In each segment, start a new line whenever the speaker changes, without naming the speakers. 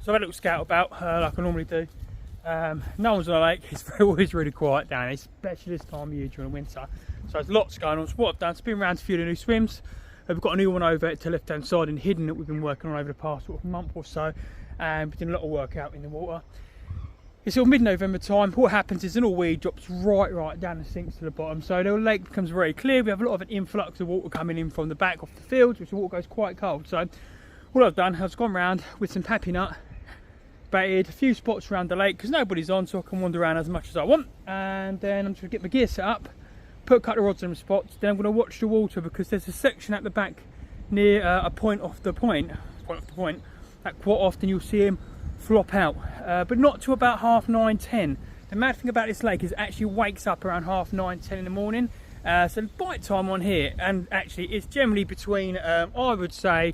So I had a little scout about like I normally do. No one's on the lake. It's always really quiet down here, especially this time of year during the winter. So there's lots going on. So what I've done is been around a few of the new swims. We've got a new one over to the left hand side in Hidden that we've been working on over the past sort of month or so, and we've done a lot of work out in the water. It's sort of mid-November time. What happens is an all weed drops right down and sinks to the bottom, so the lake becomes very clear. We have a lot of an influx of water coming in from the back off the fields, which the water goes quite cold. So what I've done, I've gone round with some pappy nut, baited a few spots around the lake because nobody's on, so I can wander around as much as I want. And then I'm just going to get my gear set up, put a couple of rods in them spots. Then I'm going to watch the water because there's a section at the back near a point off the point that quite often you'll see him flop out, but not till about 9:30, 10. The mad thing about this lake is it actually wakes up around 9:30, 10 in the morning. So the bite time on here, and actually it's generally between I would say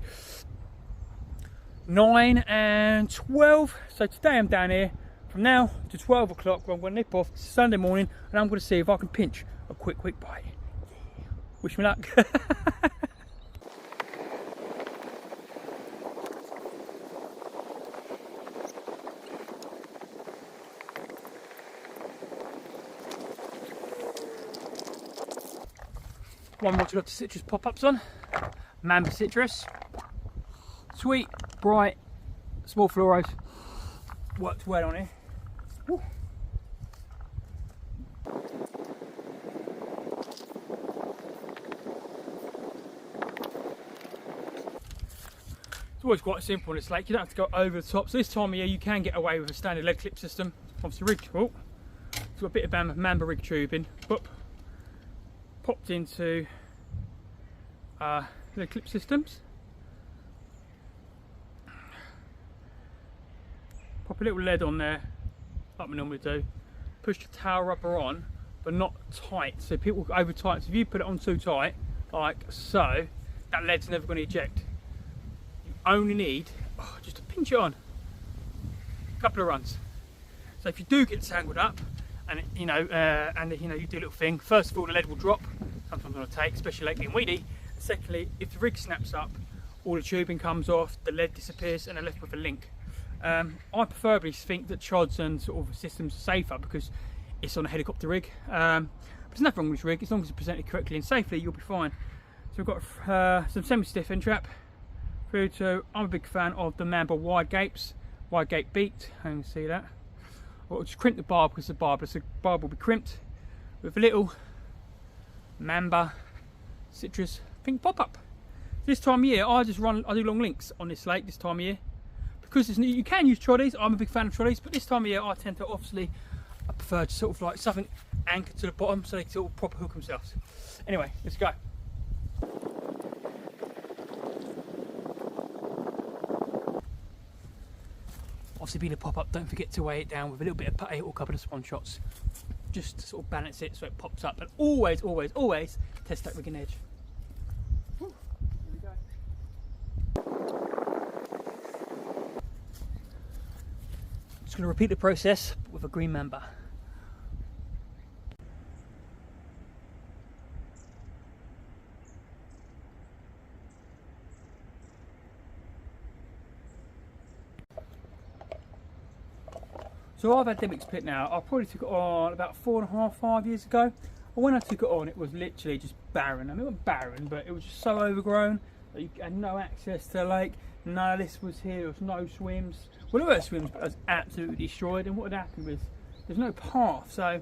9 and 12. So today I'm down here from now to 12 o'clock where I'm going to nip off. It's Sunday morning and I'm going to see if I can pinch a quick bite. Wish me luck. One more to got the citrus pop-ups on. Mamba citrus. Sweet, bright, small fluoros. Worked well on here. Woo. It's always quite simple in this lake. You don't have to go over the top. So this time of year you can get away with a standard lead clip system. Obviously rig, it's got a bit of mamba rig tubing. Whoop. Popped into the clip systems. Pop a little lead on there, like we normally do. Push the tail rubber on, but not tight. So people go over tight. So if you put it on too tight, like so, that lead's never going to eject. You only need just to pinch it on. A couple of runs. So if you do get tangled up, and you do a little thing. First of all, the lead will drop. Sometimes on a take, especially late getting weedy. And secondly, if the rig snaps up, all the tubing comes off, the lead disappears, and they're left with a link. I preferably think that chods and sort of systems are safer because it's on a helicopter rig. But there's nothing wrong with this rig. As long as it's presented correctly and safely, you'll be fine. So we've got some semi-stiff end trap through to. I'm a big fan of the Mamba wide gape beaked. You can see that. We'll just crimp the barb because the barb will be crimped with a little Mamba citrus pink pop-up. This time of year I do long links on this lake this time of year because you can use trolleys. I'm a big fan of trolleys, but this time of year I tend to I prefer to sort of like something anchored to the bottom so they can sort of proper hook themselves. Anyway, let's go. Obviously being a pop-up, don't forget to weigh it down with a little bit of putty or a couple of spawn shots. Just to sort of balance it so it pops up. And always test that rigging edge. Whew, here we go. Just going to repeat the process with a green mamba. So I've had dimmocks split now. I probably took it on about 4.5, 5 years ago. And when I took it on, it was literally just barren. I mean, it wasn't barren, but it was just so overgrown that you had no access to the lake. None of this was here. There was no swims. Well, there were swims, but it was absolutely destroyed. And what had happened was there's no path, so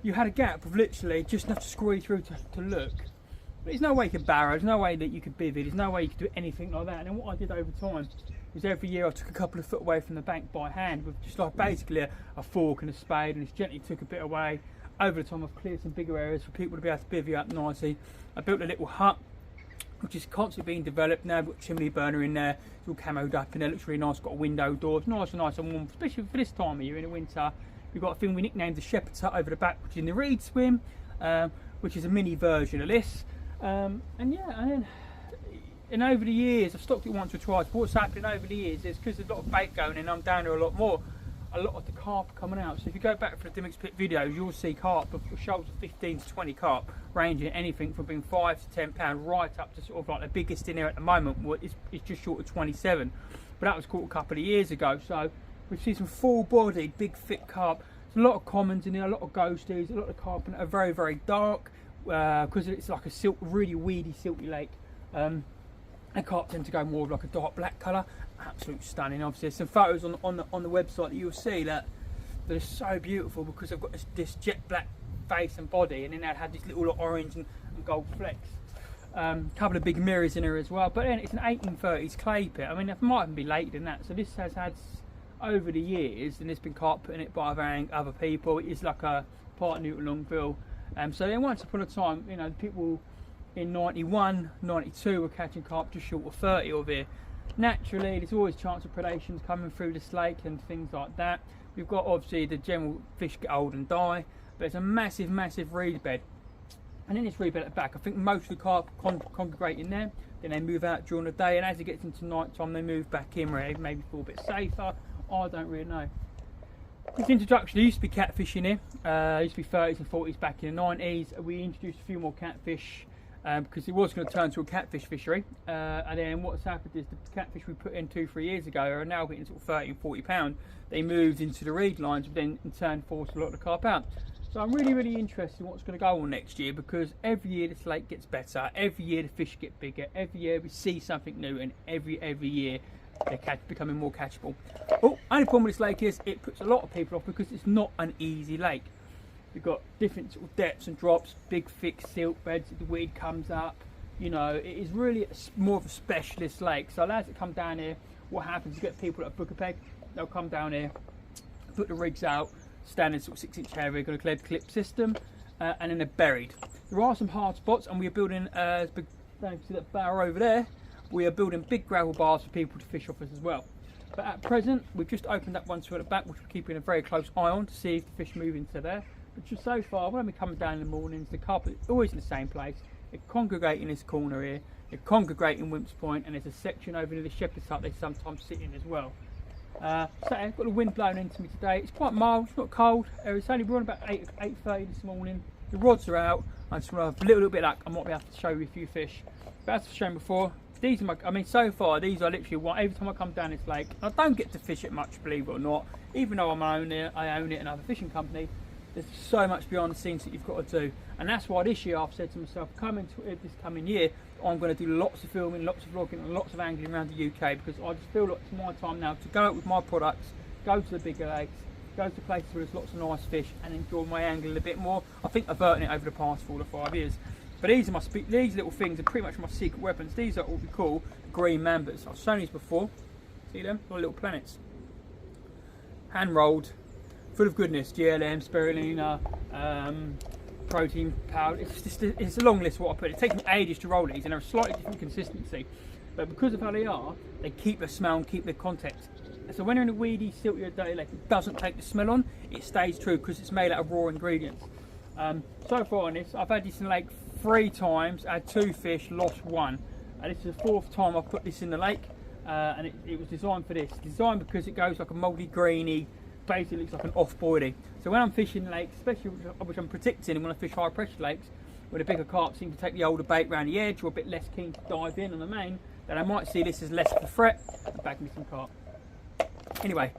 you had a gap of literally just enough to squeeze through to look. But there's no way you could barrow. There's no way that you could bivvy. There's no way you could do anything like that. And then what I did over time was every year I took a couple of foot away from the bank by hand with just like basically a fork and a spade, and just gently took a bit away. Over the time I've cleared some bigger areas for people to be able to bivvy up nicely. I built a little hut which is constantly being developed now. I've got a chimney burner in there, it's all camoed up in there, looks really nice, got a window door, it's nice and warm, especially for this time of year in the winter. We've got a thing we nicknamed the shepherd's hut over the back, which is in the reed swim, which is a mini version of this. And over the years, I've stocked it once or twice, but what's happening over the years is because there's a lot of bait going in, I'm down there a lot more. a lot of the carp coming out. So if you go back for the Dimmocks Pit videos, you'll see carp of shoals of 15 to 20 carp, ranging anything from being 5 to 10 pound right up to sort of like the biggest in here at the moment is just short of 27. But that was caught a couple of years ago. So we see some full-bodied, big, thick carp. There's a lot of commons in there, a lot of ghosties, a lot of carp, and are very, very dark because it's like a really weedy, silty lake. And carp tend to go more of like a dark black colour. Absolutely stunning. Obviously, there's some photos on the website that you'll see that are so beautiful because they've got this jet black face and body, and then they'd have these little orange and gold flecks. Couple of big mirrors in here as well. But then it's an 1830s clay pit. I mean, it might even be later than that. So this has had over the years, and there's been carp put in it by other people. It is like a part of Newton Longville. So then once upon a time, you know, people in 91, 92 were catching carp just short of 30 over here. Naturally, there's always chance of predations coming through this lake and things like that. We've got obviously the general fish get old and die, but it's a massive, massive reed bed. And in this reed bed at the back, I think most of the carp congregate in there. Then they move out during the day, and as it gets into night time, they move back in where they maybe feel a bit safer. I don't really know. This introduction, there used to be catfishing here. There used to be 30s and 40s back in the 90s. We introduced a few more catfish because it was going to turn to a catfish fishery. And then what's happened is the catfish we put in 2-3 years ago are now getting sort of 30 and 40 pound. They moved into the reed lines, but then in turn forced a lot of the carp out. So I'm really, really interested in what's going to go on next year, because every year this lake gets better. Every year the fish get bigger. Every year we see something new, and every year they're becoming more catchable. Oh, only problem with this lake is it puts a lot of people off because it's not an easy lake. You've got different sort of depths and drops, big thick silt beds, the weed comes up. You know, it is really more of a specialist lake. So as it come down here, what happens is you get people that book a peg, they'll come down here, put the rigs out, standard sort of 6-inch hair rig on a cleared clip system, and then they're buried. There are some hard spots, and we are building, don't you see that bar over there? We are building big gravel bars for people to fish off us as well. But at present, we've just opened up one to at the back, which we're keeping a very close eye on to see if the fish move into there. But just so far, when we come down in the mornings, the carp is always in the same place. They congregate in this corner here, they congregate in Wimps Point, and there's a section over near the shepherd's hut they sometimes sit in as well. So I've got the wind blowing into me today. It's quite mild, it's not cold. It's only, we're on about 8:30 this morning. The rods are out. I just want to have a little bit of luck. I might be able to show you a few fish. But as I've shown before, these are my, I mean, so far these are literally what, every time I come down this lake, I don't get to fish it much, believe it or not. Even though I own it and I have a fishing company, there's so much behind the scenes that you've got to do. And that's why this year I've said to myself, this coming year, I'm going to do lots of filming, lots of vlogging, and lots of angling around the UK, because I just feel like it's my time now to go out with my products, go to the bigger lakes, go to places where there's lots of nice fish, and enjoy my angling a bit more. I think I've earned it over the past 4 or 5 years. But these little things are pretty much my secret weapons. These are what we call green mambas. I've shown these before. See them? They're little planets. Hand rolled, full of goodness. GLM, spirulina, protein powder. It's a long list of what I put. It takes me ages to roll these, and they're a slightly different consistency. But because of how they are, they keep the smell and keep the context. So when you're in a weedy, silty or dirty lake, it doesn't take the smell on. It stays true because it's made out of raw ingredients. So far on this, I've had this in the lake 3 times, I had 2 fish, lost 1. And this is the 4th time I've put this in the lake, and it was designed for this. Designed because it goes like a mouldy, greeny, basically looks like an off-boilie. So when I'm fishing lakes, especially which I'm predicting, and when I fish high pressure lakes, where the bigger carp seem to take the older bait around the edge, or a bit less keen to dive in on the main, then I might see this as less of a threat and bag me some carp. Anyway,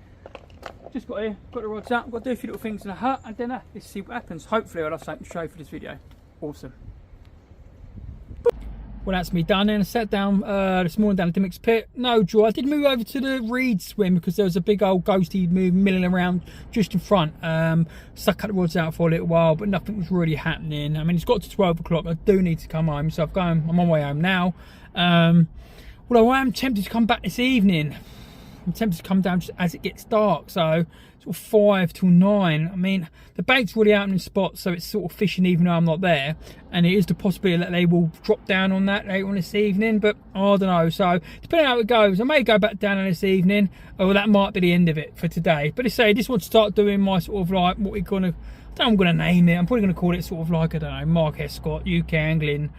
just got here, got the rods out, got to do a few little things in the hut, and then let's see what happens. Hopefully I'll have something to show for this video. Awesome. Well, that's me done, and I sat down this morning down at Dimmocks Pit. No joy. I did move over to the reed swim because there was a big old ghosty milling around just in front. So I cut the rods out for a little while, but nothing was really happening. I mean, it's got to 12 o'clock. I do need to come home, so I'm on my way home now. Although I am tempted to come back this evening. I'm tempted to come down just as it gets dark, so sort of 5 till 9. I mean, the bait's really out in the spots, so it's sort of fishing even though I'm not there, and it is the possibility that they will drop down on that later on this evening, but I don't know. So depending on how it goes, I may go back down on this evening, or that might be the end of it for today. But I just want to start doing my sort of like, what we're gonna, I don't know, I'm gonna name it, I'm probably gonna call it sort of like, I don't know, Mark Escott, UK Angling,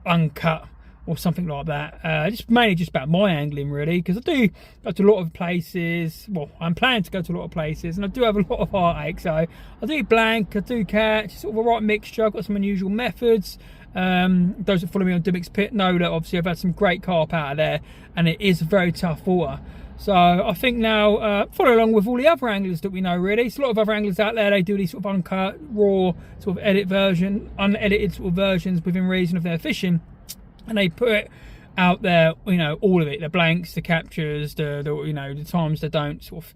Uncut, or something like that. Just mainly just about my angling really, because I do go to a lot of places. Well, I'm planning to go to a lot of places, and I do have a lot of heartache. So I do blank, I do catch, sort of a right mixture. I've got some unusual methods. Those that follow me on Dimmocks Pit know that obviously I've had some great carp out of there, and it is very tough water. So I think now follow along with all the other anglers that we know really. So a lot of other anglers out there, they do these sort of uncut, raw, sort of unedited sort of versions within reason of their fishing, and they put it out there, you know, all of it, the blanks, the captures, the you know, the times they don't sort of,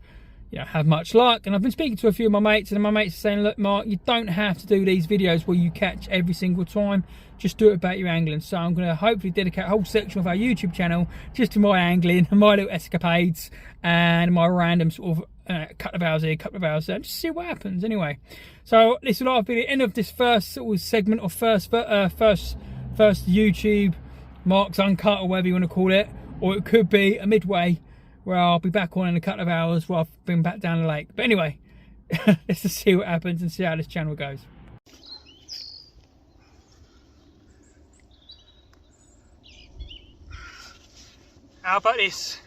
you know, have much luck. And I've been speaking to a few of my mates, and my mates are saying, look Mark, you don't have to do these videos where you catch every single time, just do it about your angling. So I'm going to hopefully dedicate a whole section of our YouTube channel just to my angling and my little escapades and my random sort of couple of hours here, couple of hours there, just see what happens anyway. So this will be the end of this first sort of segment, or first YouTube Mark's Uncut, or whatever you want to call it, or it could be a midway where I'll be back on in a couple of hours while I've been back down the lake. But anyway, let's just see what happens and see how this channel goes. How about this?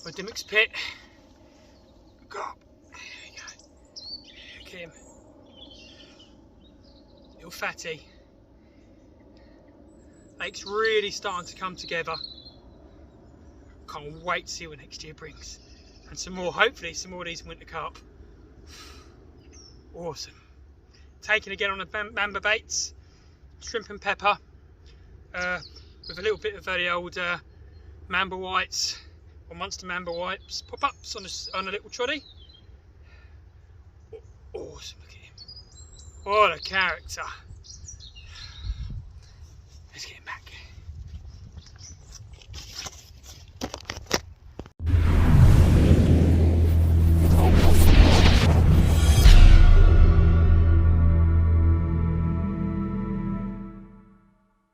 For Dimmocks Pit. God, there we go. Look at him. Little fatty. Lake's really starting to come together. Can't wait to see what next year brings. And some more, hopefully some more of these winter carp. Awesome. Taking again on the mamba baits, shrimp and pepper, with a little bit of the old mamba whites, or monster mamba whites, pop-ups on a little troddy. Awesome, look at him. What a character.